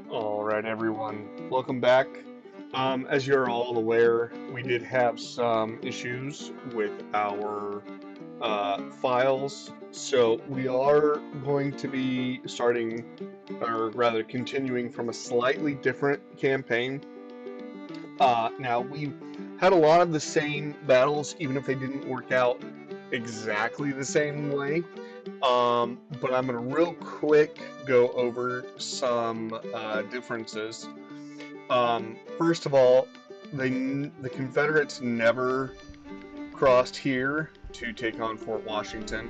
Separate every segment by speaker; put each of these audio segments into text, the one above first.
Speaker 1: All right, everyone, welcome back. As you're all aware, we did have some issues with our files, so we are going to be starting, or rather continuing from a slightly different campaign. Now, we had a lot of the same battles, even if they didn't work out exactly the same way. But I'm going to real quick go over some differences. First of all, the Confederates never crossed here to take on Fort Washington.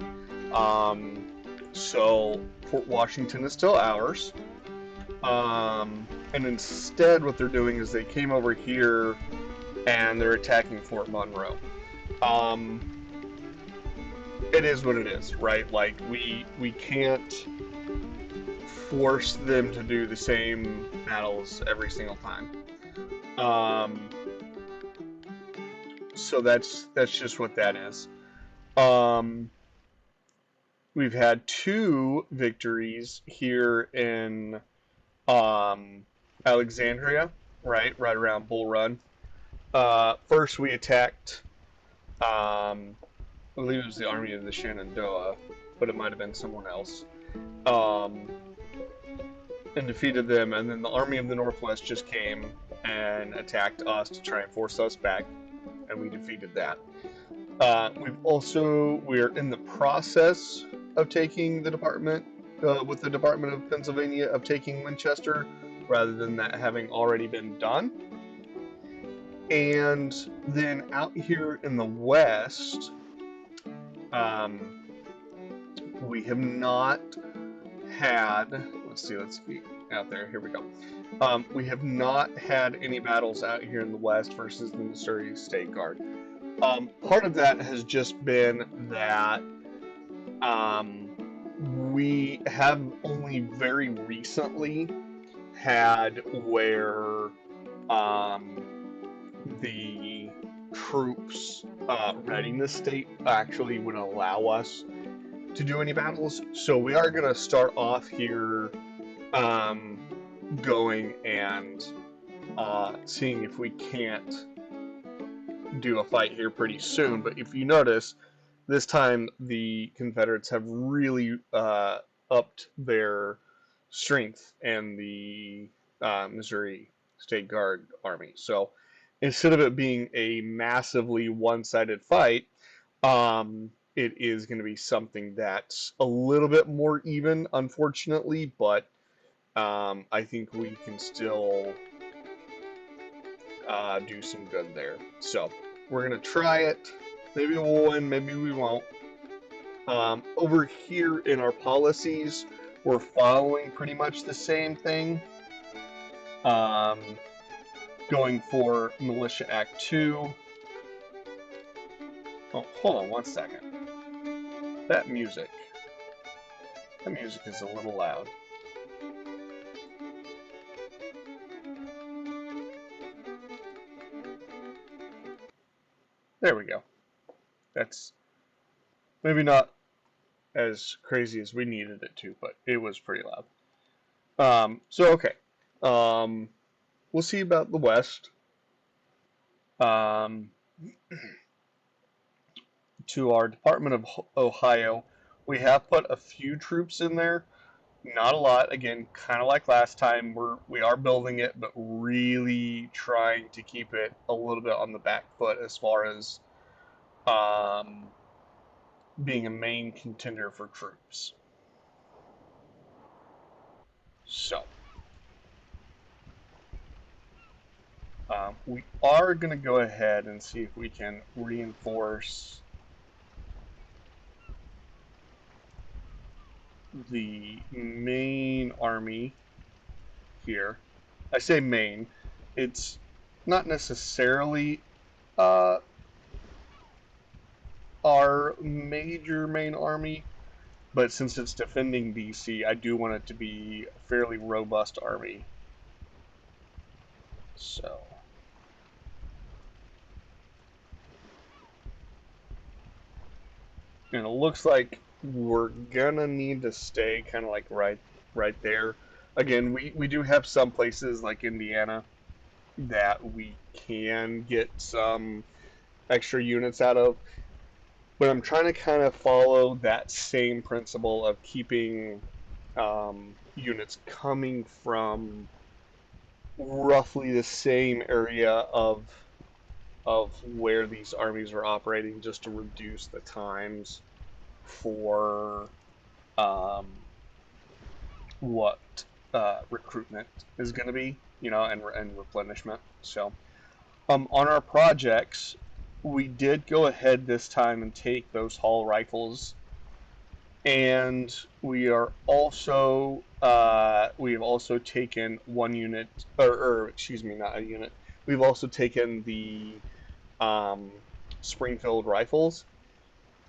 Speaker 1: Um, so Fort Washington is still ours. And instead, what they're doing is they came over here and they're attacking Fort Monroe. Um, it is what it is, right? Like we can't force them to do the same battles every single time. Um, so that's just what that is. Um, we've had two victories here in Alexandria, right around Bull Run. First, we attacked, I believe it was the army of the Shenandoah, but it might have been someone else, um, and defeated them. And then the army of the Northwest just came and attacked us to try and force us back, and we defeated that. We're in the process of taking the department, with the Department of Pennsylvania, of taking Winchester, rather than that having already been done. And then out here in the west, um, we have not had. Let's see out there. Here we go. We have not had any battles out here in the west versus the Missouri State Guard. Part of that has just been that um, we have only very recently had where the troops readiness state actually would allow us to do any battles. So we are going to start off here um, going and seeing if we can't do a fight here pretty soon. But if you notice, this time the Confederates have really upped their strength and the Missouri State Guard Army. So instead of it being a massively one-sided fight, it is going to be something that's a little bit more even, unfortunately, but I think we can still do some good there. So we're going to try it. Maybe we'll win, maybe we won't. Over here in our policies, we're following pretty much the same thing. Um, going for Militia Act 2. Oh, hold on one second. That music. That music is a little loud. There we go. That's maybe not as crazy as we needed it to, but it was pretty loud. Okay. Um, we'll see about the West. Um, to our Department of Ohio, we have put a few troops in there. Not a lot. Again, kind of like last time, we are building it, but really trying to keep it a little bit on the back foot as far as um, being a main contender for troops. So, we are going to go ahead and see if we can reinforce the main army here. I say main, it's not necessarily uh, our major main army, but since it's defending DC, I do want it to be a fairly robust army. So. And it looks like we're gonna need to stay kind of like right there. Again, we do have some places like Indiana that we can get some extra units out of, but I'm trying to kind of follow that same principle of keeping units coming from roughly the same area of where these armies are operating, just to reduce the times for what recruitment is going to be, and replenishment. So, on our projects, we did go ahead this time and take those Hall rifles, and we have also taken one unit, or excuse me, not a unit. We've also taken the um, Springfield rifles,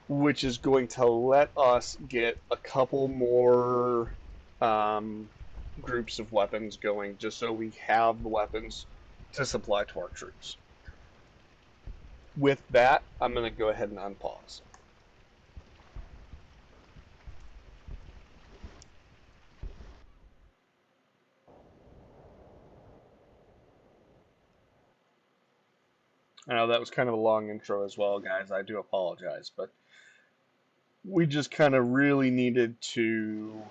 Speaker 1: which is going to let us get a couple more um, groups of weapons going, just so we have the weapons to supply to our troops. With that, I'm going to go ahead and unpause. I know that was kind of a long intro as well, guys. I do apologize, but we just kind of really needed to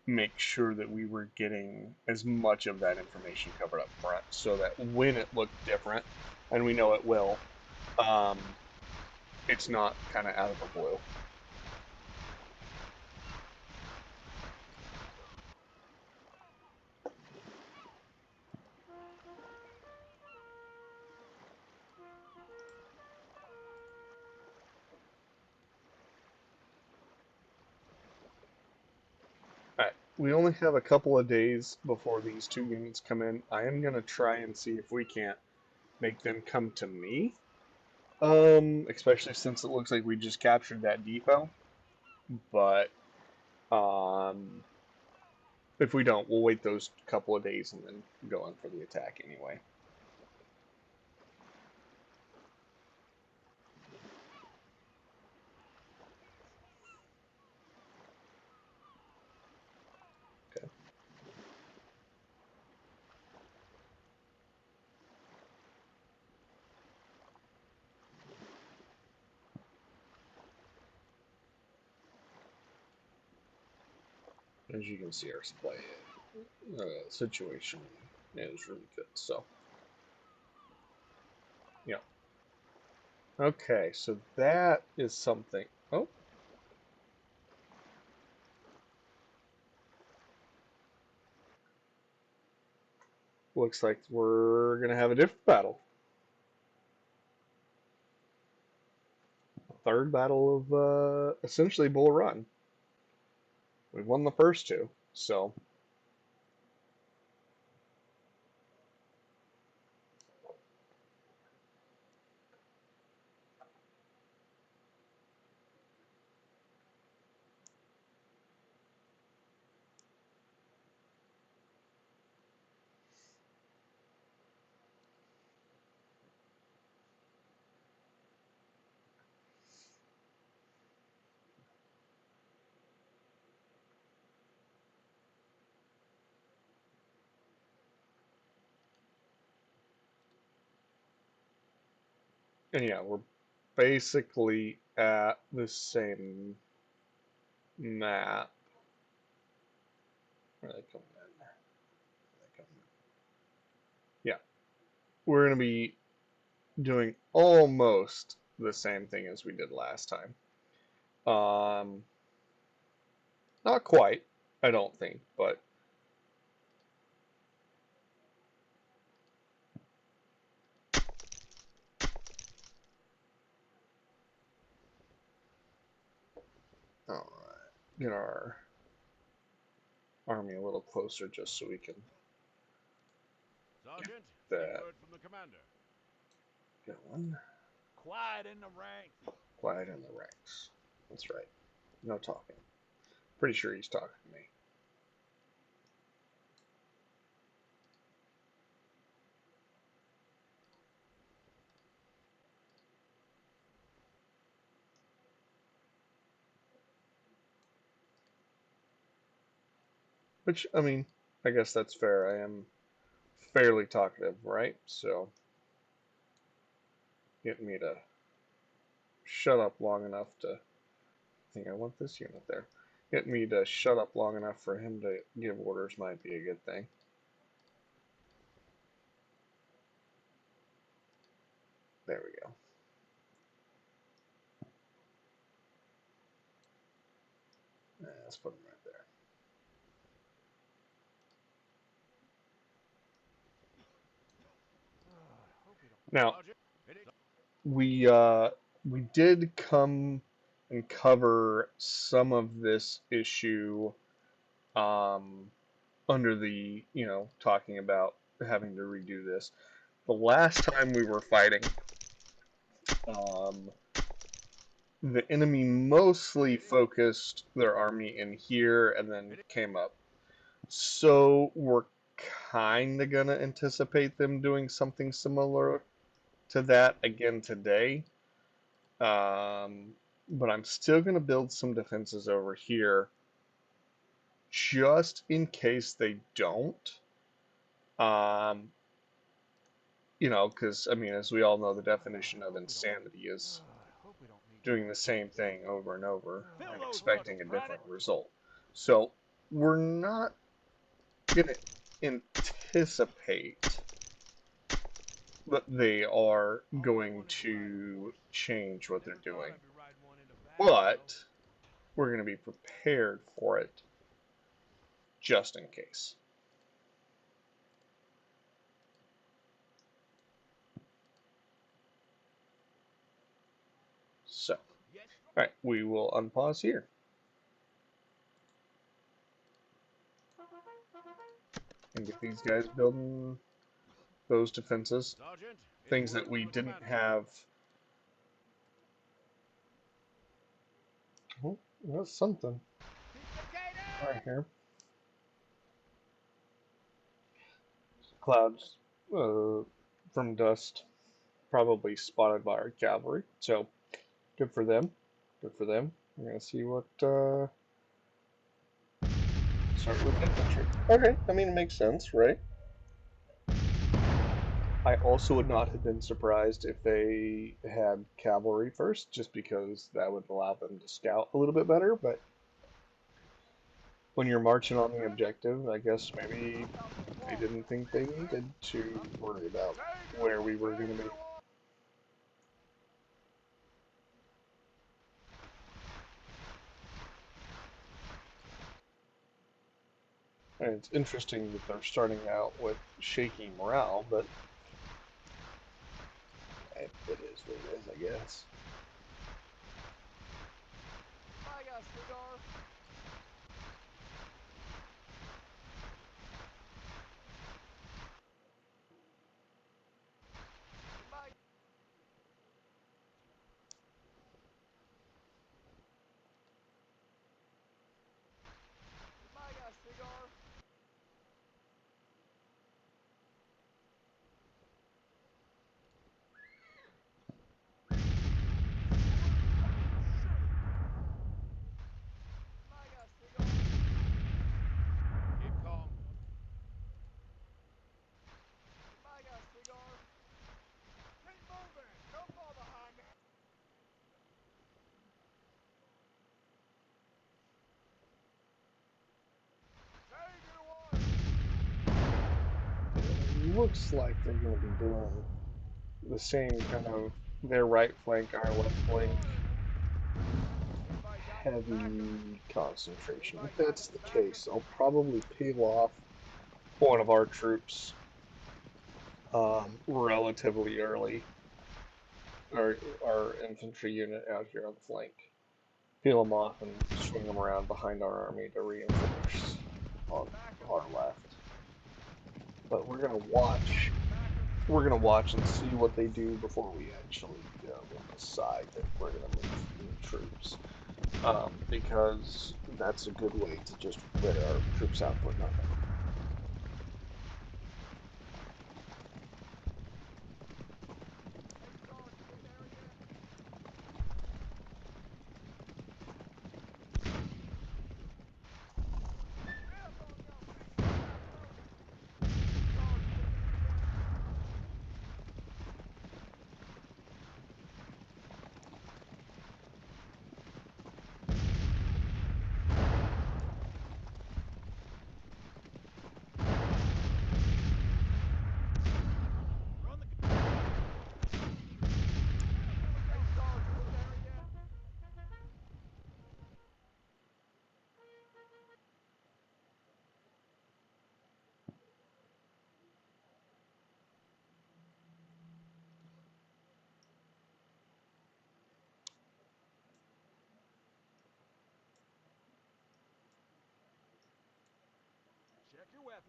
Speaker 1: make sure that we were getting as much of that information covered up front, so that when it looked different, and we know it will, um, it's not kind of out of the blue. Alright, we only have a couple of days before these two units come in. I am going to try and see if we can't make them come to me. Especially since it looks like we just captured that depot. But, if we don't, we'll wait those couple of days and then go in for the attack anyway. Okay. As you can see, our supply situation is really good. So, yeah. Okay, so that is something. Oh, looks like we're gonna have a different battle. Third battle of essentially Bull Run. We won the first two, so and yeah, we're basically at the same map. Where are they coming in? They coming in? Yeah, we're gonna be doing almost the same thing as we did last time. Not quite, I don't think, but all right, get our army a little closer just so we can
Speaker 2: Sergeant,
Speaker 1: get
Speaker 2: word from the commander.
Speaker 1: that going.
Speaker 2: Quiet in the ranks.
Speaker 1: Quiet in the ranks. That's right. No talking. Pretty sure he's talking to me. Which, I mean, I guess that's fair. I am fairly talkative, right? So get me to shut up long enough to. I think I want this unit there. Get me to shut up long enough for him to give orders might be a good thing. There we go. Let's put him right there. Now, we did come and cover some of this issue under the talking about having to redo this. The last time we were fighting, um, the enemy mostly focused their army in here and then came up. So we're kind of gonna anticipate them doing something similar to that again today. But I'm still going to build some defenses over here just in case they don't. Um, because, I mean, as we all know, the definition of insanity is doing the same thing over and over and expecting a different result. So we're not going to anticipate that they are going to change what they're doing, but we're going to be prepared for it just in case. So, all right, we will unpause here and get these guys building those defenses, things that we didn't have. Oh, that's something right here. Clouds from dust, probably spotted by our cavalry. So, good for them. Good for them. We're gonna see what. Start with infantry. Okay, I mean it makes sense, right? I also would not have been surprised if they had cavalry first, just because that would allow them to scout a little bit better. But when you're marching on the objective, I guess maybe they didn't think they needed to worry about where we were going to be. And it's interesting that they're starting out with shaky morale, but it is what it is, I guess. It looks like they're going to be doing the same kind of their right flank, our left flank heavy concentration. If that's the case, I'll probably peel off one of our troops relatively early, our infantry unit out here on the flank. Peel them off and swing them around behind our army to reinforce on our left. But we're gonna watch. We're gonna watch and see what they do before we actually go and decide that we're gonna move troops. Because that's a good way to just wear our troops out for nothing.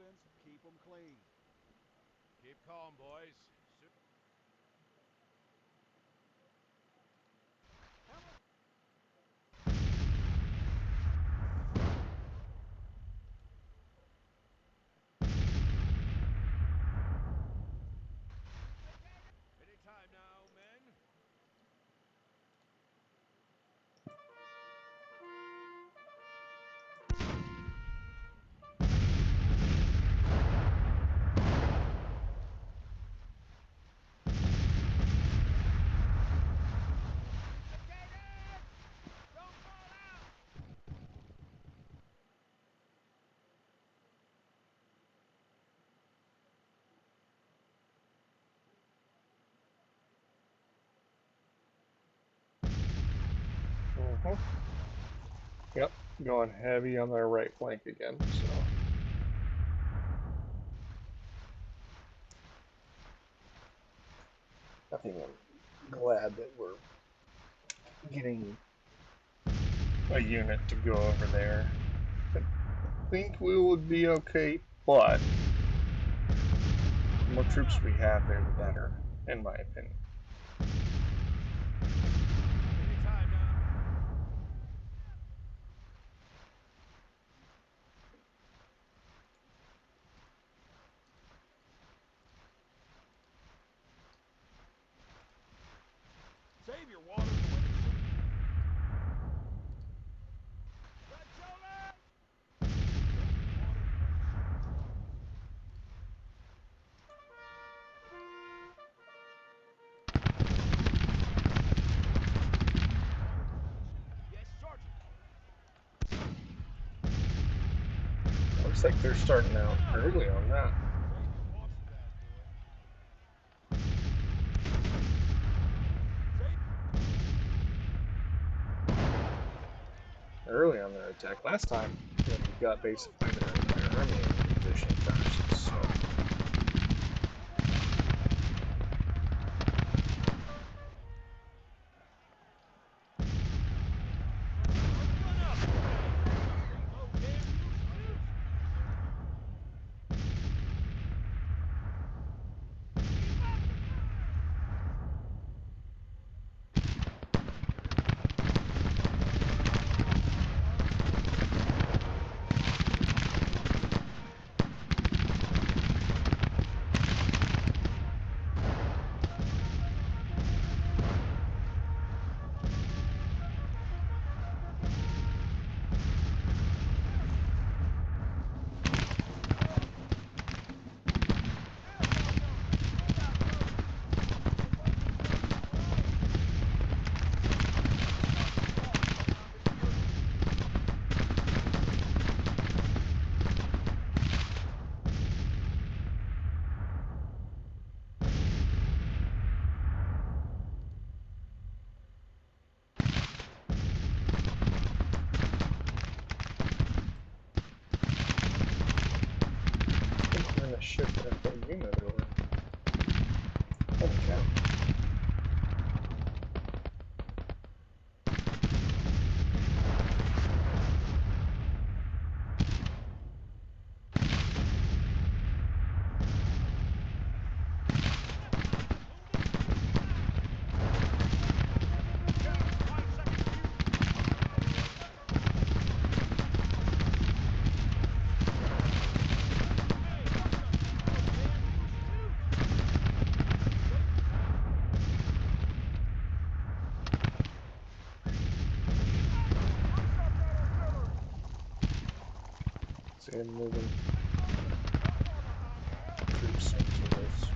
Speaker 2: weapons, keep them clean. Keep calm, boys. Anytime now, men. Don't fall out!
Speaker 1: Mm-hmm. Yep, going heavy on their right flank again, so. I think I'm glad that we're getting a unit to go over there. I think we would be okay, but the more troops we have there, the better, in my opinion.
Speaker 2: Anytime now. Save your water for when the shoot. Red shoulder! Save your water for when the shooting starts. Water for when the shoot. Yes, Sergeant.
Speaker 1: Looks like they're starting out early on that.
Speaker 2: Save your water, bad boy. Save.
Speaker 1: Early on their attack. Last time, we got basically their entire army in position first, so.
Speaker 2: Run up! Oh, damn you, shoot! Keep up the fire!
Speaker 1: I think we're gonna shift that whole unit over. Holy cow. See him moving troops into this.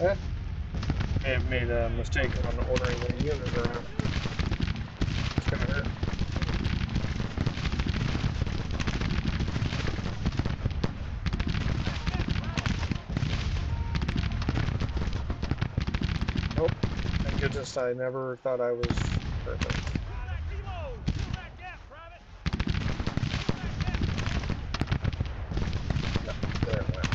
Speaker 1: Eh, may have made a mistake on ordering that unit around. It's gonna hurt. Nope. Thank goodness I never thought I was perfect.
Speaker 2: Reload! Fill that gap, Private!
Speaker 1: No, there it went.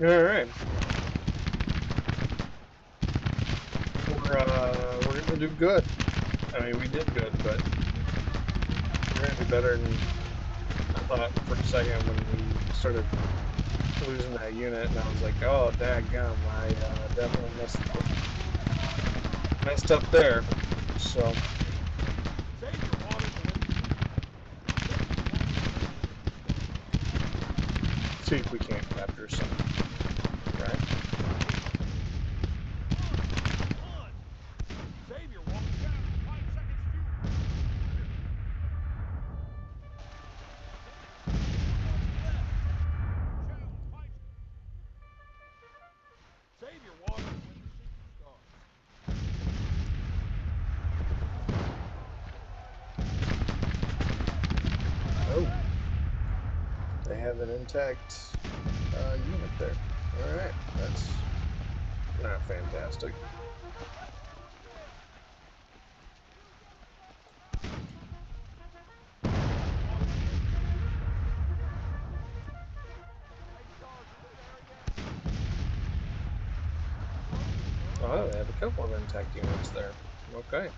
Speaker 1: All right. We're gonna do good. I mean, we did good, but we're gonna do better than I thought for a second when we started losing that unit, and I was like, oh, dadgum, I definitely messed up there. So,
Speaker 2: Save your water for when
Speaker 1: see if we can't capture some. Right?
Speaker 2: one. Save your water. Down 5 seconds fuel. Challenge 5. Save your water for when the shooting starts.
Speaker 1: Oh, they have an intact unit there. All right, that's not fantastic. Oh, they have a couple of intact units there. Okay.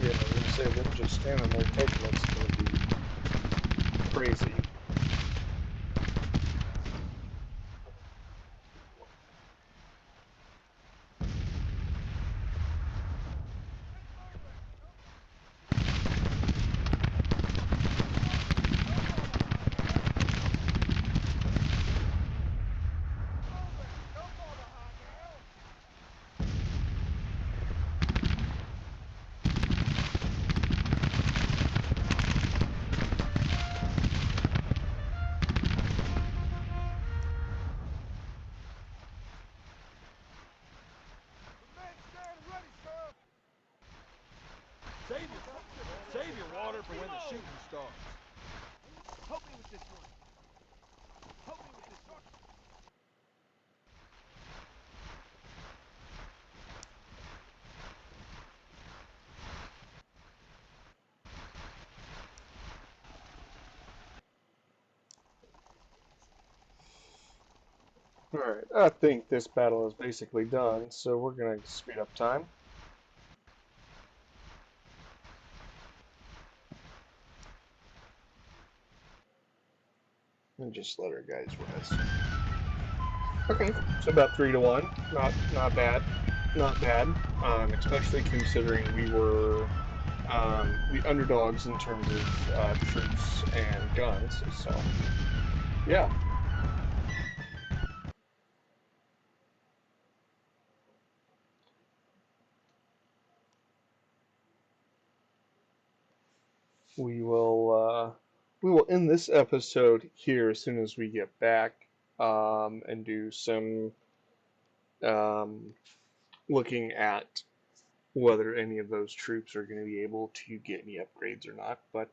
Speaker 1: Yeah, I was gonna say them just standing there taking it's gonna be crazy.
Speaker 2: Save your water for when the shooting starts. Help me with this one. Help me with this one.
Speaker 1: Alright, I think this battle is basically done, so we're gonna speed up time. And just let our guys rest. Okay, so about 3 to 1. Not bad. Not bad. Especially considering we were the underdogs in terms of troops and guns. So yeah. We will we will end this episode here as soon as we get back and do some um, looking at whether any of those troops are going to be able to get any upgrades or not. But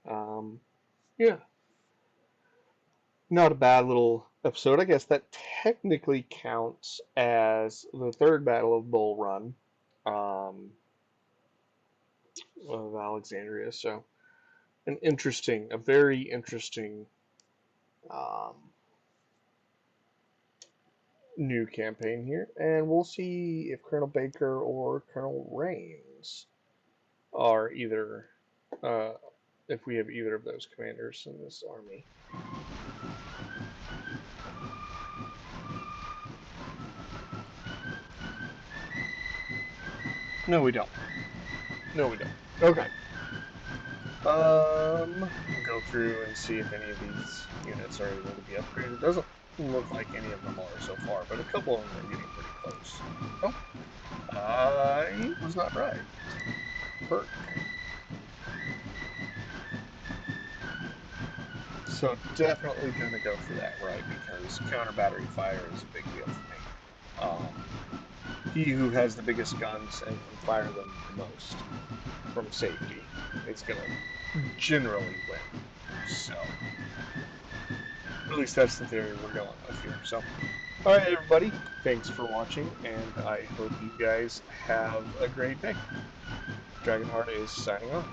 Speaker 1: um, yeah, not a bad little episode. I guess that technically counts as the third Battle of Bull Run um, of Alexandria. So a very interesting um, new campaign here, and we'll see if Colonel Baker or Colonel Rains are either, uh, if we have either of those commanders in this army. No, we don't. No, we don't. Okay. Go through and see if any of these units are able to be upgraded. Doesn't look like any of them are so far, but a couple of them are getting pretty close. Oh, I was not right. perk. So definitely gonna go for that, right? Because counter battery fire is a big deal for me. He who has the biggest guns and can fire them the most from safety is gonna generally win. So at least that's the theory we're going with here. So all right, everybody, thanks for watching, and I hope you guys have a great day. Dragonheart is signing off.